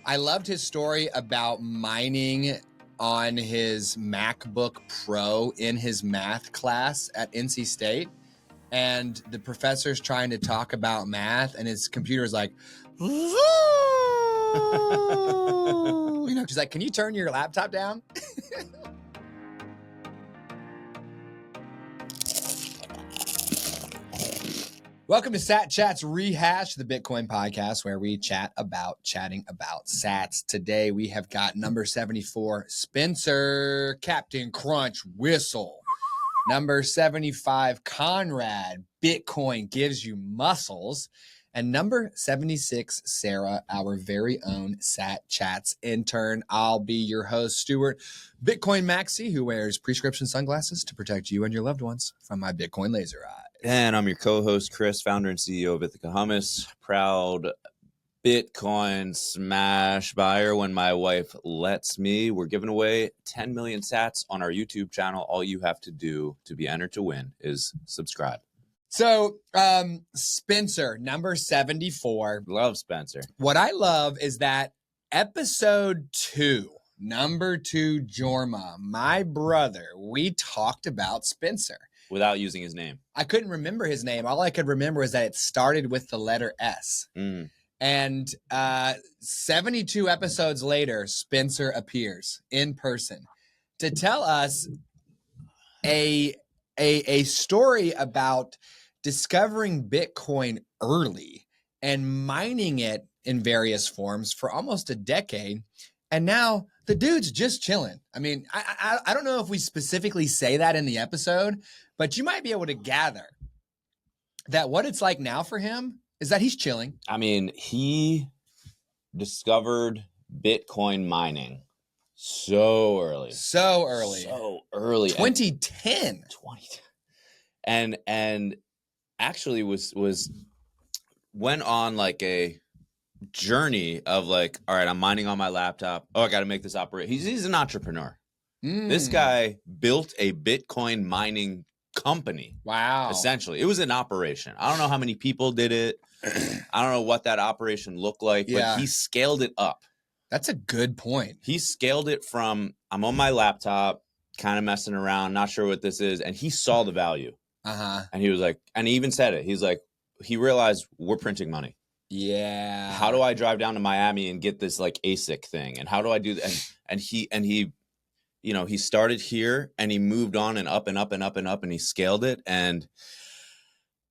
I loved his story about mining on his MacBook Pro in his math class at NC State. And the professor's trying to talk about math and his computer's like, you know, she's like, can you turn your laptop down? Welcome to Sat Chat's Rehash, the Bitcoin podcast where we chatting about sats. Today we have got number 74, Spencer, Captain Crunch Whistle. Number 75, Konrad, Bitcoin gives you muscles. And number 76, Sarah, our very own Sat Chats intern. I'll be your host, Stuart, Bitcoin Maxi, who wears prescription sunglasses to protect you and your loved ones from my Bitcoin laser eye. And I'm your co-host, Chris, founder and CEO of Ithaca Hummus, proud Bitcoin smash buyer when my wife lets me. We're giving away 10 million sats on our YouTube channel. All you have to do to be entered to win is subscribe. So, Spencer, number 74. Love Spencer. What I love is that episode 2, number 2, Jorma, my brother, we talked about Spencer. Without using his name. I couldn't remember his name. All I could remember is that it started with the letter S. And 72 episodes later, Spencer appears in person to tell us a story about discovering Bitcoin early and mining it in various forms for almost a decade. And now the dude's just chilling. I mean, I don't know if we specifically say that in the episode, but you might be able to gather that what it's like now for him is that he's chilling. I mean, he discovered Bitcoin mining so early. 2010. And actually went on like a journey of like, all right, I'm mining on my laptop. Oh, I got to make this operate. He's an entrepreneur. This guy built a Bitcoin mining company. Wow. Essentially, it was an operation. I don't know how many people did it. I don't know what that operation looked like, but he scaled it up. That's a good point. He scaled it from, I'm on my laptop, kind of messing around, not sure what this is. And he saw the value. And he was like, and he even said it. He's like, he realized we're printing money. Yeah. How do I drive down to Miami and get this like ASIC thing? And how do I do that? And he, you know, he started here and he moved on and up and up and up and up and he scaled it. And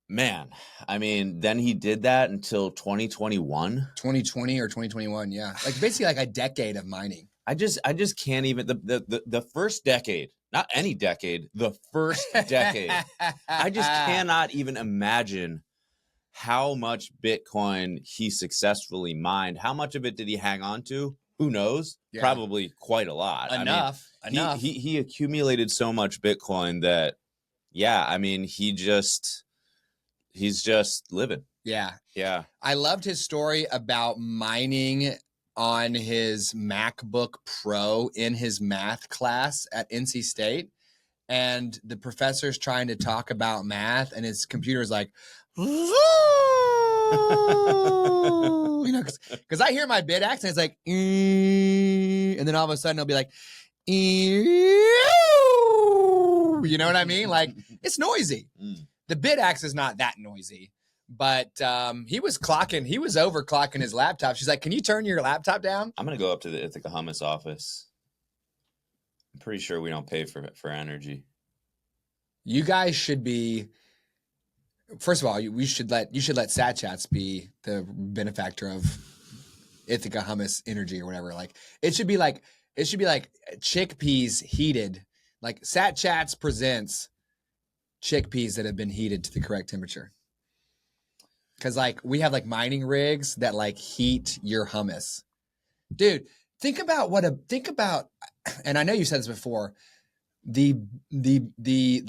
man, I mean, then he did that until 2020 or 2021. Yeah. Like basically like a decade of mining. I just can't even the first decade, not any decade, the first decade. I just cannot even imagine how much Bitcoin he successfully mined. How much of it did he hang on to? Who knows? Yeah. Probably quite a lot. Enough. He accumulated so much Bitcoin that, yeah, I mean, he's just living. Yeah. Yeah. I loved his story about mining on his MacBook Pro in his math class at NC State. And the professor's trying to talk about math and his computer's like, you know, because I hear my bit accent, it's like, and then all of a sudden it'll be like, you know what I mean? Like it's noisy. The bit axe is not that noisy, but he was overclocking his laptop. She's like, can you turn your laptop down? I'm going to go up to the Ithaca Hummus office. I'm pretty sure we don't pay for energy. You guys should be, first of all, you should let Sat Chats be the benefactor of Ithaca Hummus Energy or whatever. Like it should be like chickpeas heated. Like Sat Chats presents chickpeas that have been heated to the correct temperature. Cause like we have like mining rigs that like heat your hummus. Dude, think about, and I know you said this before, the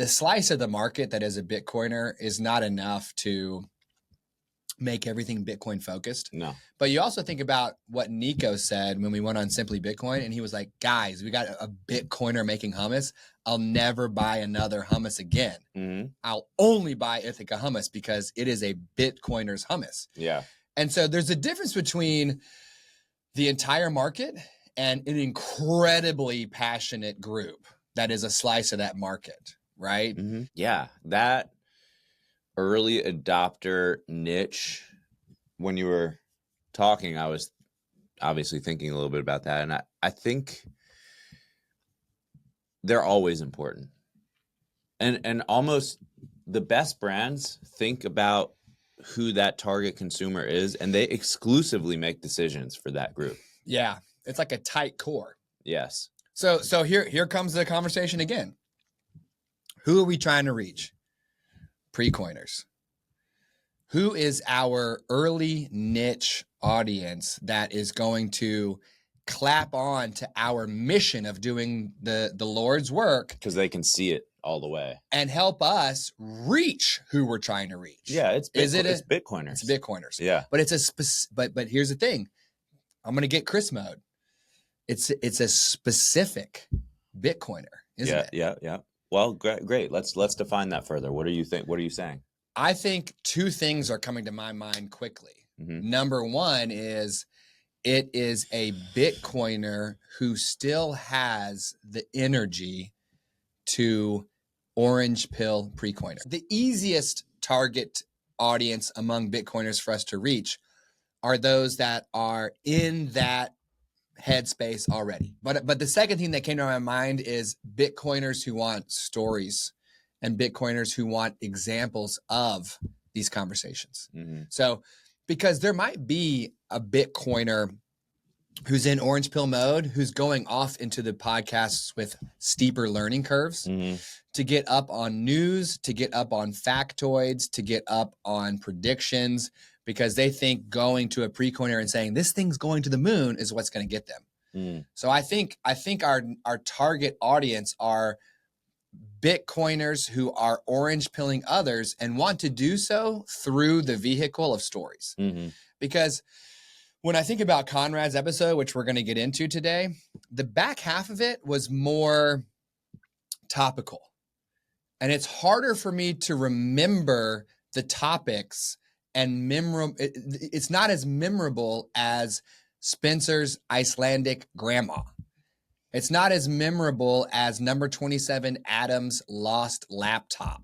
slice of the market that is a Bitcoiner is not enough to make everything Bitcoin focused. No. But you also think about what Nico said when we went on Simply Bitcoin, and he was like, guys, we got a Bitcoiner making hummus. I'll never buy another hummus again. Mm-hmm. I'll only buy Ithaca hummus because it is a Bitcoiner's hummus. Yeah. And so there's a difference between the entire market and an incredibly passionate group that is a slice of that market, right? Mm-hmm. Yeah, that early adopter niche, when you were talking, I was obviously thinking a little bit about that. And I think they're always important. And almost the best brands think about who that target consumer is, and they exclusively make decisions for that group. Yeah, it's like a tight core. Yes. So here comes the conversation again. Who are we trying to reach? Pre-coiners. Who is our early niche audience that is going to clap on to our mission of doing the Lord's work? Because they can see it all the way. And help us reach who we're trying to reach. Yeah, it's Bitcoiners. It's Bitcoiners. Yeah. But it's but here's the thing. I'm going to get Chris mode. It's a specific Bitcoiner, isn't it? Yeah. Well, great. Let's define that further. What do you think? What are you saying? I think two things are coming to my mind quickly. Mm-hmm. Number one is it is a Bitcoiner who still has the energy to orange pill pre-coiner. The easiest target audience among Bitcoiners for us to reach are those that are in that headspace already. But the second thing that came to my mind is Bitcoiners who want stories and Bitcoiners who want examples of these conversations. Mm-hmm. So, because there might be a Bitcoiner who's in orange pill mode, who's going off into the podcasts with steeper learning curves to get up on news, to get up on factoids, to get up on predictions, because they think going to a pre-coiner and saying this thing's going to the moon is what's going to get them. So I think our target audience are Bitcoiners who are orange pilling others and want to do so through the vehicle of stories. Because when I think about Konrad's episode, which we're going to get into today, the back half of it was more topical. And it's harder for me to remember the topics and it's not as memorable as Spencer's Icelandic grandma. It's not as memorable as number 27 Adam's lost laptop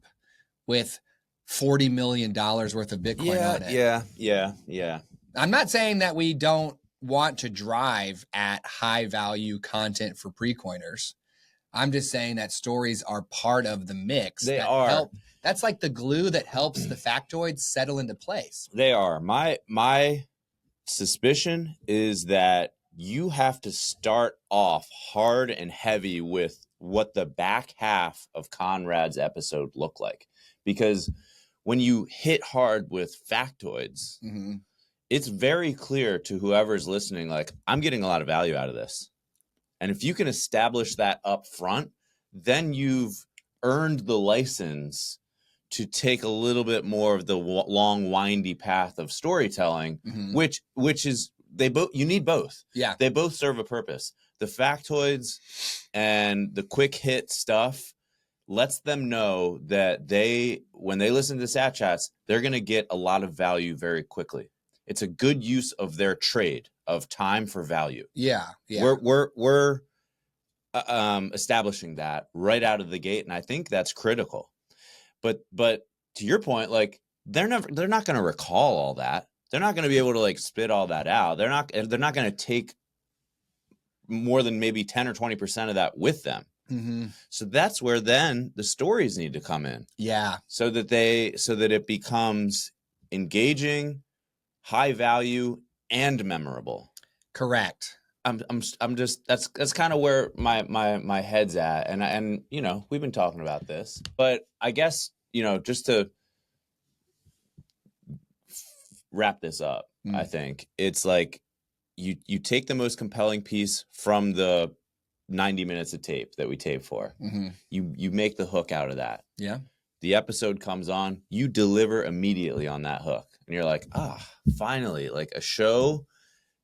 with $40 million worth of Bitcoin on it. Yeah. I'm not saying that we don't want to drive at high value content for pre-coiners. I'm just saying that stories are part of the mix. That's like the glue that helps the factoids settle into place. They are. My suspicion is that you have to start off hard and heavy with what the back half of Konrad's episode looked like. Because when you hit hard with factoids, it's very clear to whoever's listening, like, I'm getting a lot of value out of this. And if you can establish that up front, then you've earned the license to take a little bit more of the long, windy path of storytelling, which is you need both. Yeah. They both serve a purpose. The factoids and the quick hit stuff lets them know that when they listen to Sat Chats, they're going to get a lot of value very quickly. It's a good use of their trade of time for value. Yeah. We're establishing that right out of the gate, and I think that's critical. But to your point, like, they're not going to recall all that. They're not going to be able to like spit all that out. They're not going to take more than maybe 10 or 20% of that with them. So that's where then the stories need to come in. Yeah. So that it becomes engaging, high value, and memorable. Correct. I'm just that's kind of where my head's at, and you know, we've been talking about this, but I guess, you know, just to wrap this up, I think it's like you take the most compelling piece from the 90 minutes of tape that we tape for. You make the hook out of that. Yeah. The episode comes on, you deliver immediately on that hook, and you're like, finally, like a show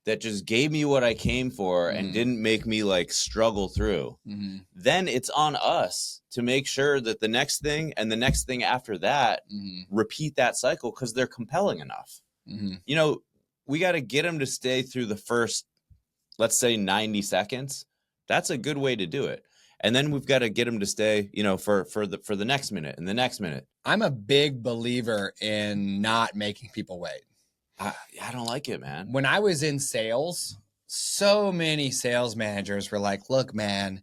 that just gave me what I came for and didn't make me like struggle through. Then it's on us to make sure that the next thing and the next thing after that repeat that cycle because they're compelling enough. You know, we got to get them to stay through the first let's say 90 seconds, that's a good way to do it. And then we've got to get them to stay, you know, for the next minute and the next minute. I'm a big believer in not making people wait. I don't like it, man. When I was in sales, so many sales managers were like, look, man,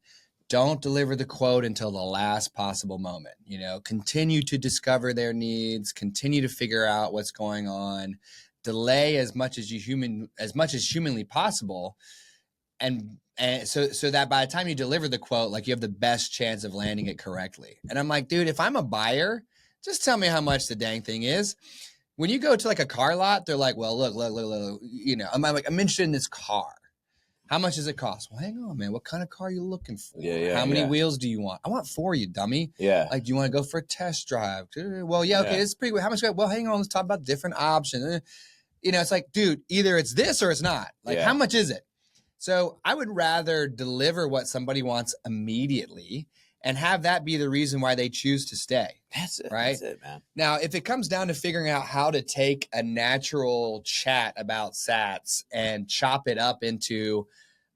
don't deliver the quote until the last possible moment. You know, continue to discover their needs, continue to figure out what's going on, delay as much as humanly possible. And so that by the time you deliver the quote, like you have the best chance of landing it correctly. And I'm like, dude, if I'm a buyer, just tell me how much the dang thing is. When you go to like a car lot, they're like, well, look, you know, I'm like, I'm interested in this car. How much does it cost? Well, hang on, man. What kind of car are you looking for? How many wheels do you want? I want 4, you dummy. Yeah. Like, do you want to go for a test drive? Well, yeah, okay, it's pretty good. How much? Well, hang on, let's talk about different options. You know, it's like, dude, either it's this or it's not. Like, how much is it? So I would rather deliver what somebody wants immediately and have that be the reason why they choose to stay. That's it. Right? That's it, man. Now, if it comes down to figuring out how to take a natural chat about sats and chop it up into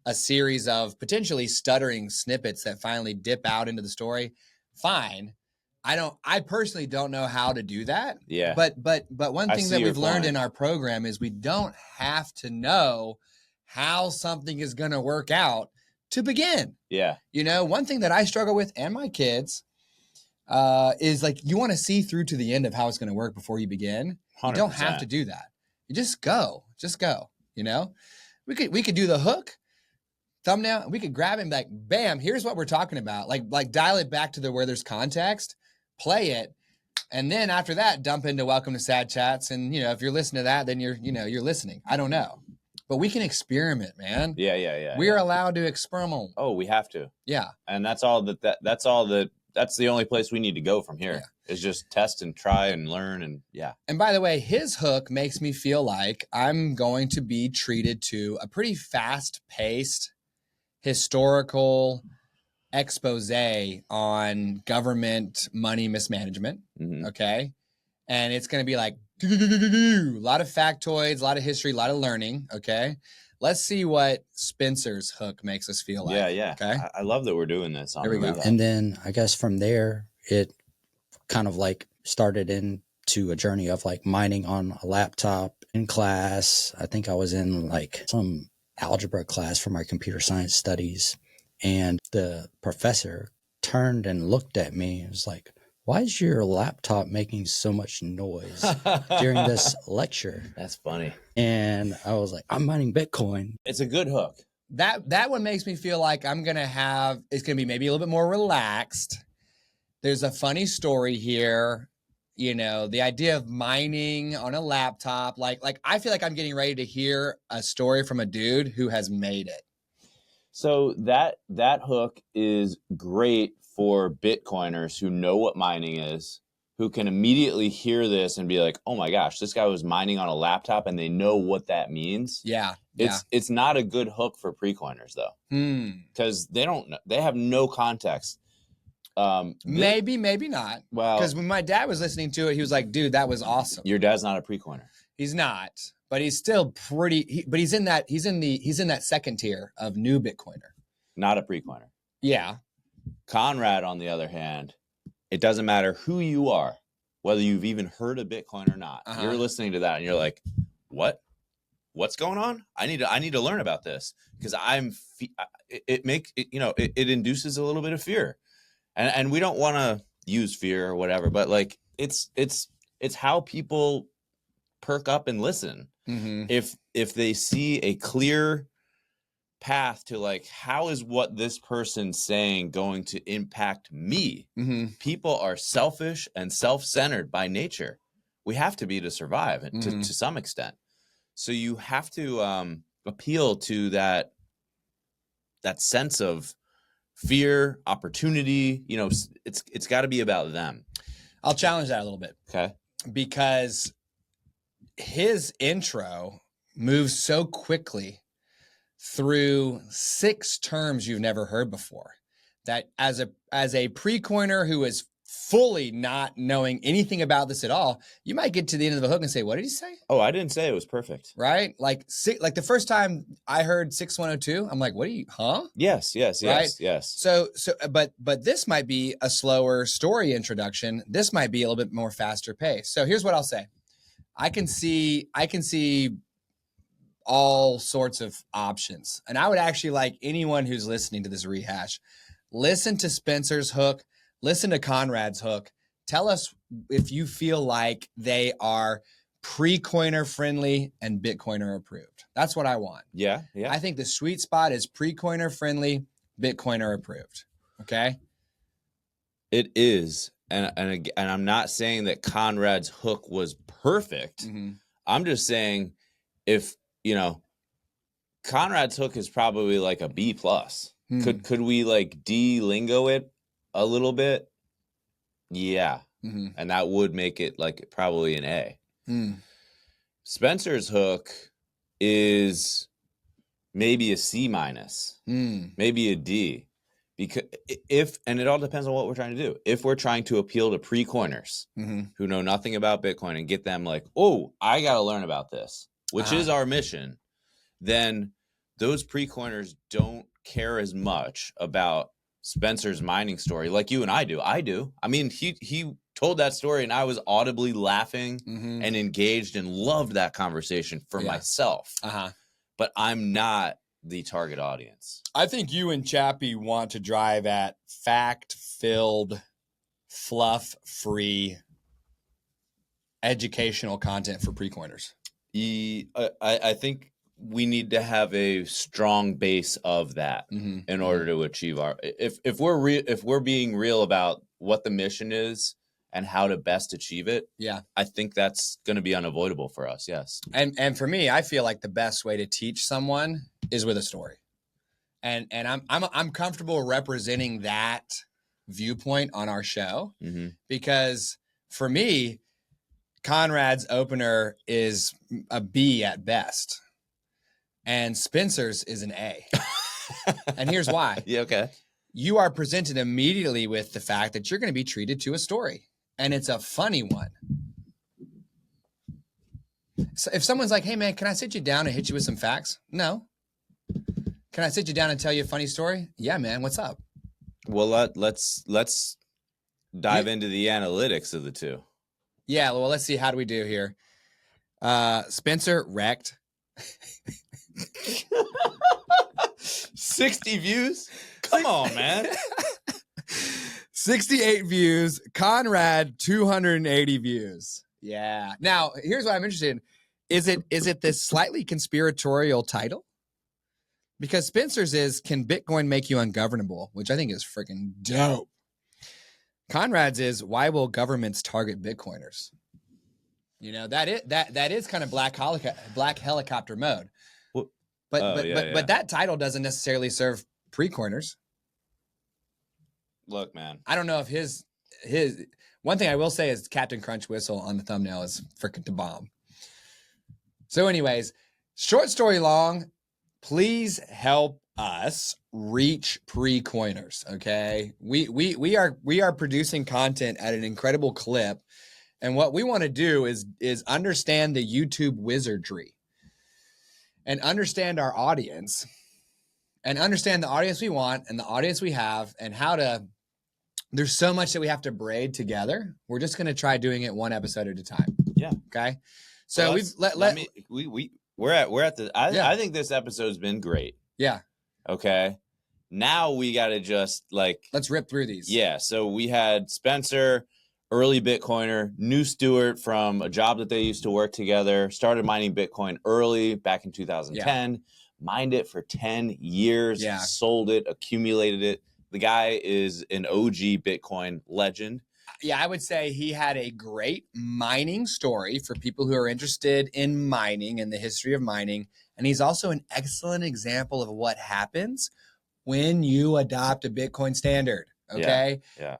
a series of potentially stuttering snippets that finally dip out into the story, fine. I personally don't know how to do that. Yeah. But one thing that we've learned in our program is we don't have to know how something is going to work out to begin. Yeah. You know, one thing that I struggle with and my kids is like, you want to see through to the end of how it's going to work before you begin. 100%. You don't have to do that. You just go, you know, we could do the hook thumbnail. We could grab him like, bam, here's what we're talking about. Like dial it back to where there's context, play it. And then after that, dump into Welcome to Sad Chats. And, you know, if you're listening to that, then you're listening. I don't know. But we can experiment, man. Yeah. We are allowed to experiment. Oh, we have to. Yeah. And that's the only place we need to go from here is just test and try and learn. And And by the way, his hook makes me feel like I'm going to be treated to a pretty fast-paced historical expose on government money mismanagement. Mm-hmm. Okay. And it's going to be like, a lot of factoids, a lot of history, a lot of learning. Okay. Let's see what Spencer's hook makes us feel like. Yeah. Okay. I love that we're doing this. Here we go. And then I guess from there, it kind of like started into a journey of like mining on a laptop in class. I think I was in like some algebra class for my computer science studies. And the professor turned and looked at me and was like, why is your laptop making so much noise during this lecture? That's funny. And I was like, I'm mining Bitcoin. It's a good hook. That one makes me feel like it's going to be maybe a little bit more relaxed. There's a funny story here. You know, the idea of mining on a laptop, like I feel like I'm getting ready to hear a story from a dude who has made it. So that hook is great for Bitcoiners who know what mining is, who can immediately hear this and be like, oh my gosh, this guy was mining on a laptop and they know what that means. Yeah. It's not a good hook for pre-coiners though. Because they don't know, they have no context. Maybe not. Well, because when my dad was listening to it, he was like, dude, that was awesome. Your dad's not a pre-coiner. He's not, but he's still but he's in that second tier of new Bitcoiner. Not a pre-coiner. Yeah. Konrad, on the other hand, it doesn't matter who you are, whether you've even heard of Bitcoin or not. You're listening to that and you're like, what's going on? I need to learn about this because it induces a little bit of fear. And we don't want to use fear or whatever, but like it's how people perk up and listen. Mm-hmm. If they see a clear path to like, how is what this person's saying going to impact me? Mm-hmm. People are selfish and self-centered by nature. We have to be to survive to some extent. So you have to appeal to that sense of fear, opportunity. You know, it's got to be about them. I'll challenge that a little bit. Okay. Because his intro moves so quickly through 6 terms you've never heard before that as a pre-coiner who is fully not knowing anything about this at all, you might get to the end of the hook and say, what did he say? Oh, I didn't say it was perfect. Right? Like the first time I heard 6102, I'm like, what are you, huh? Yes. Right? Yes. So, but this might be a slower story introduction. This might be a little bit more faster pace. So here's what I'll say. I can see all sorts of options. And I would actually like anyone who's listening to this rehash, listen to Spencer's hook, listen to Konrad's hook. Tell us if you feel like they are pre-coiner friendly and Bitcoiner approved. That's what I want. Yeah. I think the sweet spot is pre-coiner friendly, Bitcoiner approved. Okay. It is. And I'm not saying that Konrad's hook was perfect. Mm-hmm. I'm just saying if, Konrad's hook is probably like a B+. Could we like de-lingo it a little bit? Yeah. Mm-hmm. And that would make it like probably an A. Spencer's hook is maybe a C-, maybe a D. Because and it all depends on what we're trying to do. If we're trying to appeal to pre-coiners who know nothing about Bitcoin and get them like, oh, I got to learn about this, which is our mission, then those pre-coiners don't care as much about Spencer's mining story like you and I do. I mean, he told that story and I was audibly laughing and engaged and loved that conversation for myself. But I'm not the target audience. I think you and Chappie want to drive at fact-filled, fluff-free educational content for pre-coiners. I think we need to have a strong base of that in order to achieve our. If we're being real about what the mission is and how to best achieve it, I think that's going to be unavoidable for us. Yes, and for me, I feel like the best way to teach someone is with a story, and I'm comfortable representing that viewpoint on our show because for me, Konrad's opener is a B at best. And Spencer's is an A. And here's why. Okay. You are presented immediately with the fact that you're going to be treated to a story. And it's a funny one. So if someone's like, hey, man, can I sit you down and hit you with some facts? No. Can I sit you down and tell you a funny story? Yeah, man. What's up? Well, let's dive into the analytics of the two. Yeah. Well, let's see. How do we do here? Spencer wrecked. 60 views? Come on, man. 68 views. Konrad, 280 views. Yeah. Now, here's what I'm interested in. Is it this slightly conspiratorial title? Because Spencer's is, can Bitcoin make you ungovernable? Which I think is freaking dope. Konrad's is, why will governments target Bitcoiners? That is kind of black helicopter mode. But that title doesn't necessarily serve pre-coiners. Look, man. I don't know if his one thing I will say is Captain Crunch Whistle on the thumbnail is freaking the bomb. So anyways, short story long, please help us reach pre-coiners. Okay. We are producing content at an incredible clip. And what we want to do is understand the YouTube wizardry and understand our audience and understand the audience we want and the audience we have and how to, there's so much that we have to braid together. We're just going to try doing it one episode at a time. Yeah. Okay. So we're at the, I think this episode's been great. Yeah. Okay. Now we got to just let's rip through these. Yeah. So we had Spencer, early Bitcoiner, new Stewart from a job that they used to work together, started mining Bitcoin early back in 2010, mined it for 10 years, sold it, accumulated it. The guy is an OG Bitcoin legend. Yeah, I would say he had a great mining story for people who are interested in mining and the history of mining. And he's also an excellent example of what happens when you adopt a Bitcoin standard. Okay. Yeah.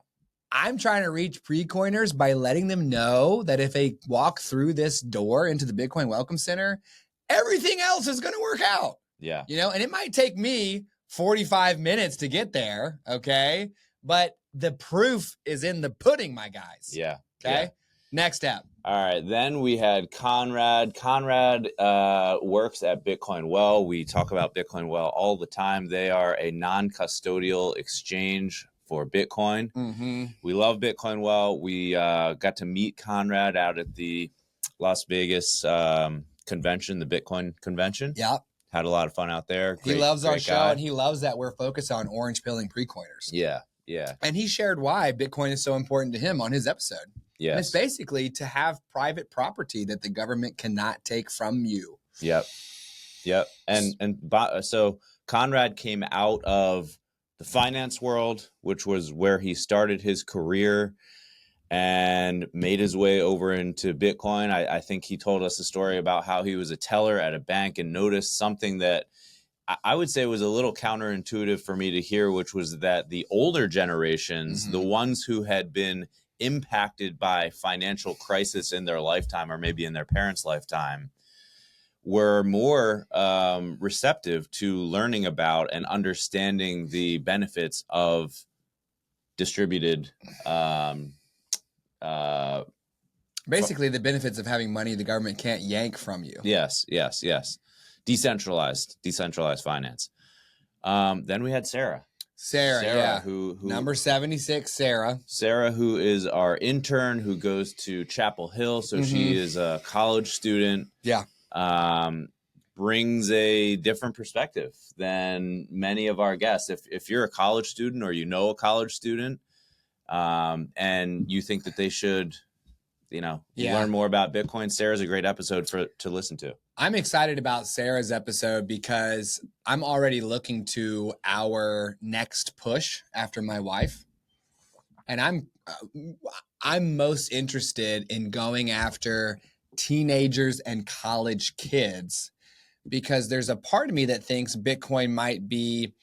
I'm trying to reach pre-coiners by letting them know that if they walk through this door into the Bitcoin Welcome Center, everything else is going to work out. Yeah. And it might take me 45 minutes to get there. Okay. But the proof is in the pudding, my guys. Yeah. Okay. Yeah. Next step. All right. Then we had Konrad. Konrad works at Bitcoin Well. We talk about Bitcoin Well all the time. They are a non-custodial exchange for Bitcoin. Mm-hmm. We love Bitcoin Well. We got to meet Konrad out at the Las Vegas convention, the Bitcoin convention. Yeah. Had a lot of fun out there. He loves our show, guy. and he loves that we're focused on orange pilling pre-coiners. Yeah. Yeah. And he shared why Bitcoin is so important to him on his episode. Yes. And it's basically to have private property that the government cannot take from you. Yep. So Konrad came out of the finance world, which was where he started his career, and made his way over into Bitcoin. I think he told us a story about how he was a teller at a bank and noticed something that I would say was a little counterintuitive for me to hear, which was that the older generations, the ones who had been impacted by financial crisis in their lifetime, or maybe in their parents' lifetime, were more receptive to learning about and understanding the benefits of distributed Basically, the benefits of having money the government can't yank from you. Yes. Decentralized finance. Then we had Sarah, yeah. who number 76, Sarah, who is our intern, who goes to Chapel Hill. So she is a college student. Yeah. Brings a different perspective than many of our guests. If you're a college student, or you know a college student, and you think that they should, learn more about Bitcoin, Sarah's a great episode to listen to. I'm excited about Sarah's episode because I'm already looking to our next push after my wife. And I'm most interested in going after teenagers and college kids, because there's a part of me that thinks Bitcoin might be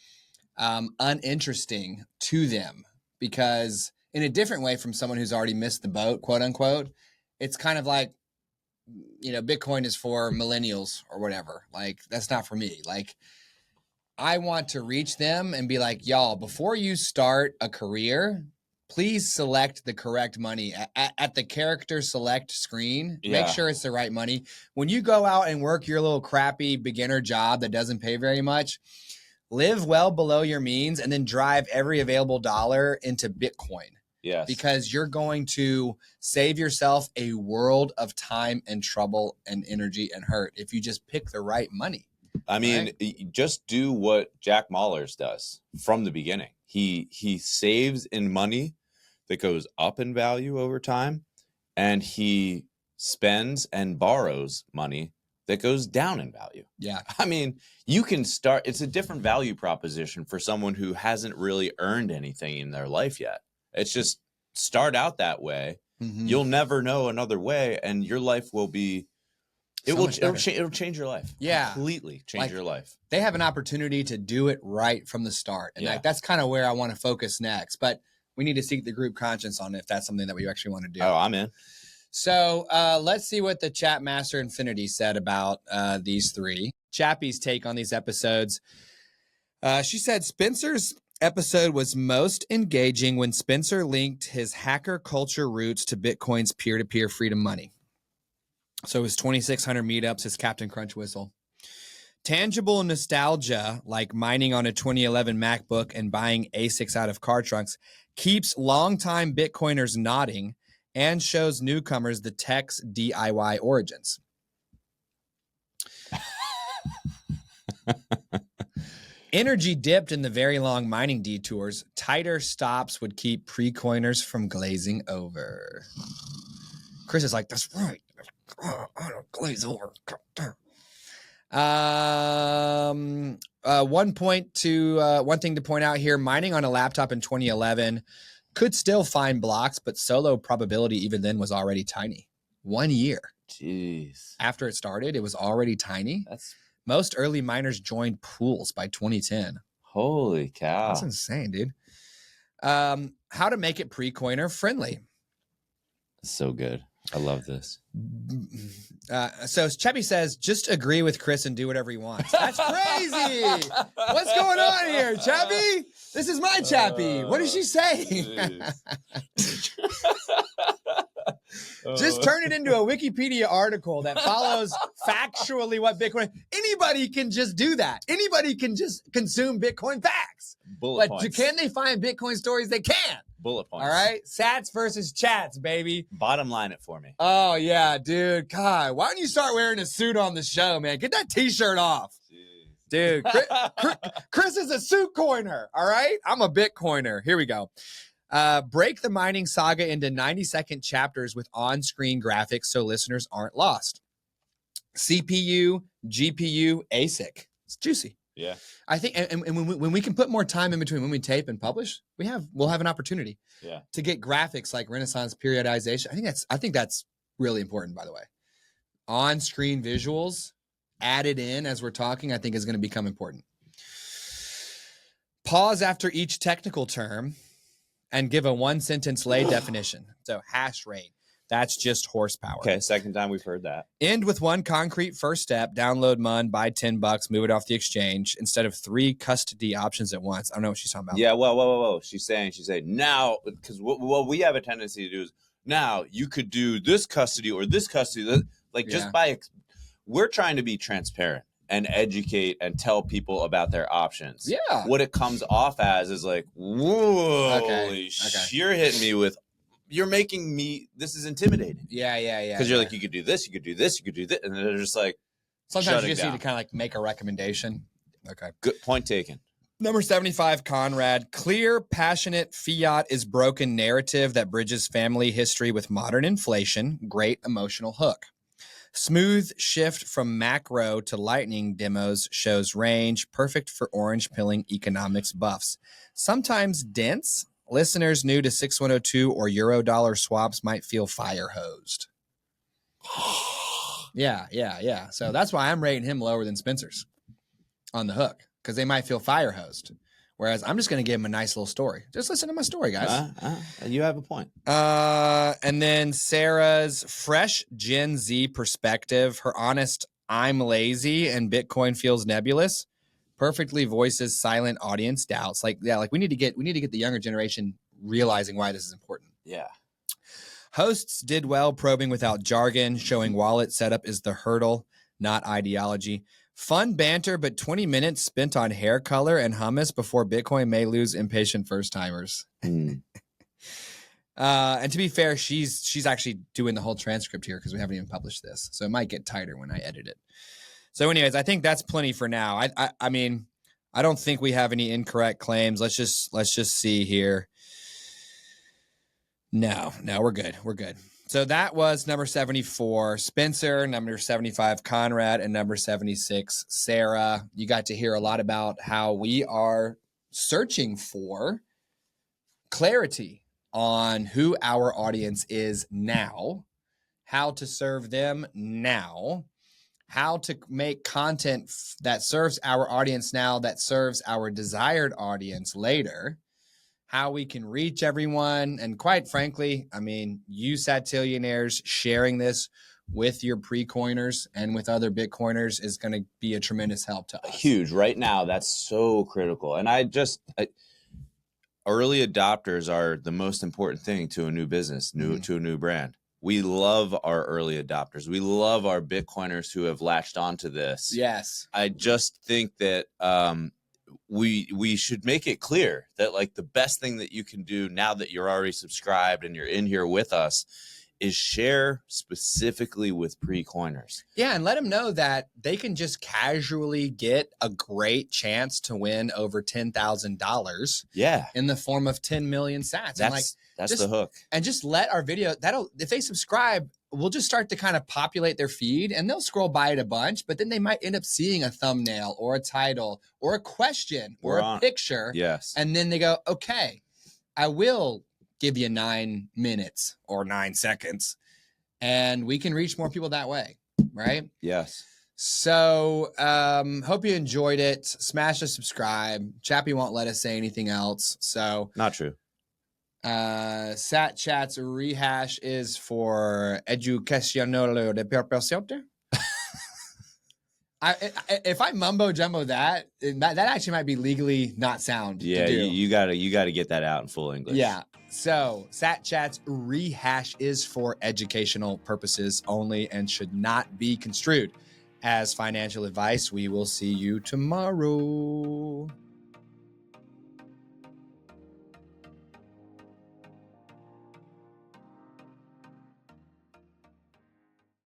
uninteresting to them, because in a different way from someone who's already missed the boat, quote unquote, it's kind of like, Bitcoin is for millennials or whatever. Like, that's not for me. Like, I want to reach them and be like, y'all, before you start a career, please select the correct money at the character select screen. Yeah. Make sure it's the right money. When you go out and work your little crappy beginner job that doesn't pay very much, live well below your means and then drive every available dollar into Bitcoin. Yes. Because you're going to save yourself a world of time and trouble and energy and hurt if you just pick the right money. I mean, just do what Jack Mallers does from the beginning. He saves in money that goes up in value over time, and he spends and borrows money that goes down in value. Yeah. I mean, you can start, it's a different value proposition for someone who hasn't really earned anything in their life yet. It's just start out that way. Mm-hmm. You'll never know another way, and your life will be, it'll change your life. Yeah. Completely change your life. They have an opportunity to do it right from the start. And that's kind of where I want to focus next. But we need to seek the group conscience on if that's something that we actually want to do. Oh, I'm in. So let's see what the Chat Master Infinity said about these three. Chappie's take on these episodes. She said Spencer's episode was most engaging when Spencer linked his hacker culture roots to Bitcoin's peer-to-peer freedom money. So his 2,600 meetups, his Captain Crunch whistle. Tangible nostalgia, like mining on a 2011 MacBook and buying ASICs out of car trunks, keeps longtime Bitcoiners nodding and shows newcomers the tech's DIY origins. Energy dipped in the very long mining detours. Tighter stops would keep pre-coiners from glazing over. Chris is like, that's right. I don't glaze over. One thing to point out here, mining on a laptop in 2011 could still find blocks, but solo probability even then was already tiny. 1 year. Jeez. After it started, it was already tiny. Most early miners joined pools by 2010. Holy cow. That's insane, dude. How to make it pre-coiner friendly. So good. I love this. So Chappie says, just agree with Chris and do whatever he wants. That's crazy. What's going on here, Chappie? This is my Chappie. What is she saying? Just turn it into a Wikipedia article that follows factually what Bitcoin. Anybody can just do that. Anybody can just consume Bitcoin facts. Bullet But points. can they find Bitcoin stories? They can. Bullet points. All right. Sats versus chats, baby. Bottom line it for me. Oh, yeah, dude. God, why don't you start wearing a suit on the show, man? Get that t-shirt off. Dude, Chris is a suit coiner. All right. I'm a Bitcoiner. Here we go. Break the mining saga into 90-second chapters with on-screen graphics so listeners aren't lost. CPU, GPU, ASIC. It's juicy. Yeah. I think, and when we can put more time in between when we tape and publish, we'll have an opportunity. Yeah. To get graphics like Renaissance periodization. I think that's really important, by the way. On-screen visuals added in as we're talking, I think is going to become important. Pause after each technical term and give a one-sentence lay definition. So hash rate, that's just horsepower. Okay, second time we've heard that. End with one concrete first step, download MUN, buy $10, move it off the exchange, instead of 3 custody options at once. I don't know what she's talking about. Yeah, whoa. She's saying now, because what we have a tendency to do is, now you could do this custody or this custody. We're trying to be transparent and educate and tell people about their options. Yeah. What it comes off as is like, whoa, you're hitting me with, you're making me, this is intimidating. Yeah. Because you're like, you could do this, you could do this, you could do this. And they're just like, sometimes you just need to kind of like make a recommendation. Okay. Good point taken. Number 75, Konrad. Clear, passionate, fiat is broken narrative that bridges family history with modern inflation. Great emotional hook. Smooth shift from macro to lightning demos shows range, perfect for orange pilling economics buffs. Sometimes dense, listeners new to 6102 or Eurodollar swaps might feel fire hosed. Yeah. So that's why I'm rating him lower than Spencer's on the hook, because they might feel fire hosed. Whereas I'm just going to give him a nice little story. Just listen to my story, guys. You have a point. And then Sarah's fresh Gen Z perspective, her honest, I'm lazy and Bitcoin feels nebulous, perfectly voices silent audience doubts. Like we need to get the younger generation realizing why this is important. Yeah. Hosts did well probing without jargon, showing wallet setup is the hurdle, not ideology. Fun banter, but 20 minutes spent on hair color and hummus before Bitcoin may lose impatient first-timers. And to be fair, she's actually doing the whole transcript here because we haven't even published this. So it might get tighter when I edit it. So anyways, I think that's plenty for now. I mean, I don't think we have any incorrect claims. Let's just see here. No, we're good. We're good. So that was number 74, Spencer, number 75, Konrad, and number 76, Sarah. You got to hear a lot about how we are searching for clarity on who our audience is now, how to serve them now, how to make content that serves our audience now, that serves our desired audience later, how we can reach everyone. And quite frankly, I mean, you Satillionaires sharing this with your pre-coiners and with other Bitcoiners is going to be a tremendous help to us. Huge. Right now, that's so critical. And early adopters are the most important thing to a new business, to a new brand. We love our early adopters. We love our Bitcoiners who have latched onto this. Yes. I just think that we should make it clear that like the best thing that you can do now that you're already subscribed and you're in here with us is share specifically with pre-coiners. Yeah, and let them know that they can just casually get a great chance to win over $10,000. Yeah, in the form of 10 million sats. That's the hook. And just let our video, if they subscribe, we'll just start to kind of populate their feed and they'll scroll by it a bunch, but then they might end up seeing a thumbnail or a title or a question or a picture. Yes. And then they go, okay, I will give you 9 minutes or 9 seconds and we can reach more people that way. Right? Yes. So hope you enjoyed it. Smash the subscribe. Chappie won't let us say anything else. So not true. Sat Chat's Rehash is for educational de perpetuity. If I mumbo jumbo that actually might be legally not sound. Yeah, to do. you gotta get that out in full English. Yeah. So Sat Chat's rehash is for educational purposes only and should not be construed as financial advice. We will see you tomorrow.